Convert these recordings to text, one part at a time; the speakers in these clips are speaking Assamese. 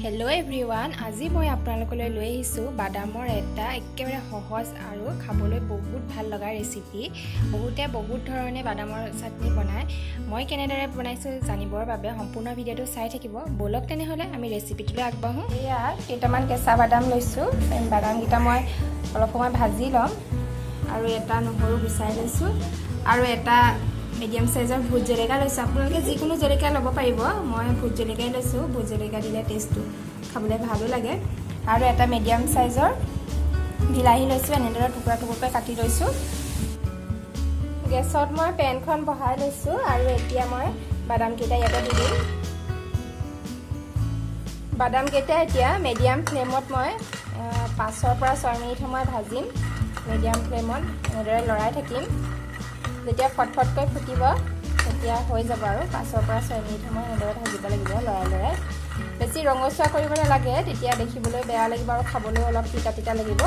हेलो एवरीवन আজি মই আপোনালোকলৈ লৈ আহিছো বাদামৰ এটা একেবাৰে সহজ আৰু খাবলৈ বহুত ভাল লগা ৰেচিপি বহুতে বহুত ধৰণে বাদামৰ চাটনি বনায় মই কেনেদৰে বনাইছো জানিবৰ বাবে সম্পূৰ্ণ ভিডিওটো চাই থাকিব বলক তেনে হলে আমি ৰেচিপিটোলৈ আগবাঢ়ো এয়া কেইটামান কেঁচা বাদাম লৈছো বাদাম গিটা মই অলপ সময় ভাজি লম আৰু এটা নহৰু গুচাই লৈছো আৰু এটা মিডিয়াম সাইজৰ ভুট জলকীয়া লৈছো আপোনালোকে যিকোনো জলকীয়া ল'ব পাৰিব মই ভুট জলকীয়া লৈছো ভুট জলকীয়া দিলে টেষ্টটো খাবলৈ ভালো লাগে আৰু এটা মিডিয়াম সাইজৰ বিলাহী লৈছো এনেদৰে টুকুৰা টুকুৰকৈ কাটি লৈছো গেছত মই পেনখন বহাই লৈছো আৰু এতিয়া মই বাদাম কেইটা ইয়াতে দি দিম বাদাম কেইটা এতিয়া মিডিয়াম ফ্লেমত মই 5 পৰা 6 মিনিট সময় ভাজিম মিডিয়াম ফ্লেমত এনেদৰে লৰাই থাকিম যেতিয়া ফটফটকৈ ফুটিব তেতিয়া হৈ যাব আৰু 5 পৰা 6 মিনিট সময় এনেদৰে ভাজিব লাগিব লৰাই লৰাই বেছি ৰঙচুৱা কৰিব নালাগে তেতিয়া দেখিবলৈ বেয়া লাগিব আৰু খাবলৈ অলপ তিতা তিতা লাগিব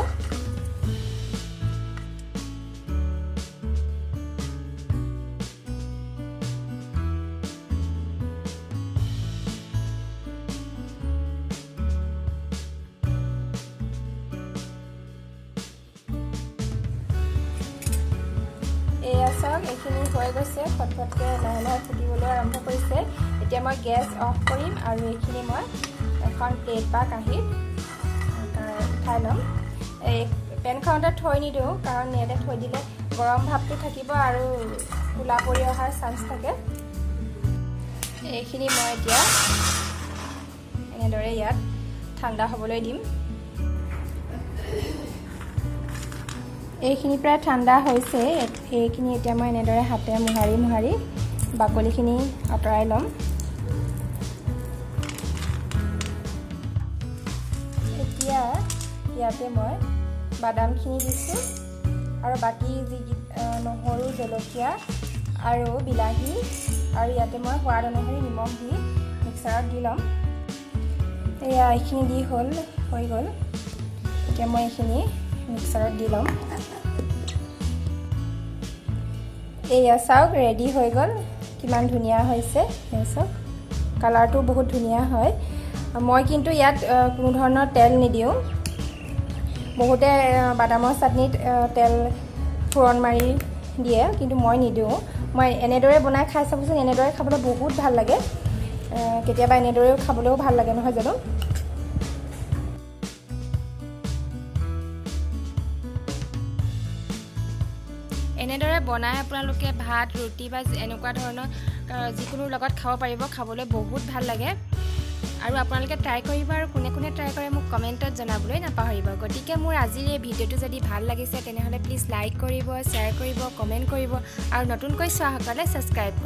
এইখিনি হৈ গৈছে ফটফটকৈ লাহে লাহে ফুটিবলৈ আৰম্ভ কৰিছে এতিয়া মই গেছ অফ কৰিম আৰু এইখিনি মই এখন প্লেট বা কাঁহীত উঠাই ল'ম এই পেনখনতে থৈ নিদিওঁ কাৰণ ইয়াতে থৈ দিলে গৰম ভাৱটো থাকিব আৰু কোলা পৰি অহাৰ চান্স থাকে এইখিনি মই এতিয়া এনেদৰে ইয়াত ঠাণ্ডা হ'বলৈ দিম এইখিনি প্ৰায় ঠাণ্ডা হৈছে এইখিনি এতিয়া মই এনেদৰে হাতে মোহাৰি বাকলিখিনি আঁতৰাই ল'ম এতিয়া ইয়াতে মই বাদামখিনি দিছোঁ আৰু বাকী যি নহৰু জলকীয়া আৰু বিলাহী আৰু ইয়াতে মই সোৱাদ অনুসৰি নিমখ দি মিক্সাৰত দি ল'ম এয়া এইখিনি দি হৈ গ'ল এতিয়া মই এইখিনি মিক্সাৰত দি ল'ম এয়া চাওক ৰেডি হৈ গ'ল কিমান ধুনীয়া হৈছে চাওক কালাৰটো বহুত ধুনীয়া হয় মই কিন্তু ইয়াত কোনো ধৰণৰ তেল নিদিওঁ বহুতে বাদামৰ চাটনিত তেল ফোৰণ মাৰি দিয়ে কিন্তু মই নিদিওঁ মই এনেদৰে বনাই খাই চাবচোন এনেদৰে খাবলৈ বহুত ভাল লাগে কেতিয়াবা এনেদৰেও খাবলৈও ভাল লাগে নহয় জানো এনেদৰে বনাই আপোনালোকে ভাত ৰুটি বা এনেকুৱা ধৰণৰ যিকোনো লগত খাব পাৰিব খাবলৈ বহুত ভাল লাগে আৰু আপোনালোকে ট্ৰাই কৰিব আৰু কোনে কোনে ট্ৰাই কৰে মোক কমেণ্টত জনাবলৈ নাপাহৰিব গতিকে মোৰ আজিৰ এই ভিডিঅ'টো যদি ভাল লাগিছে তেনেহ'লে প্লিজ লাইক কৰিব শ্বেয়াৰ কৰিব কমেণ্ট কৰিব আৰু নতুনকৈ চোৱাসকলে ছাবস্ক্ৰাইব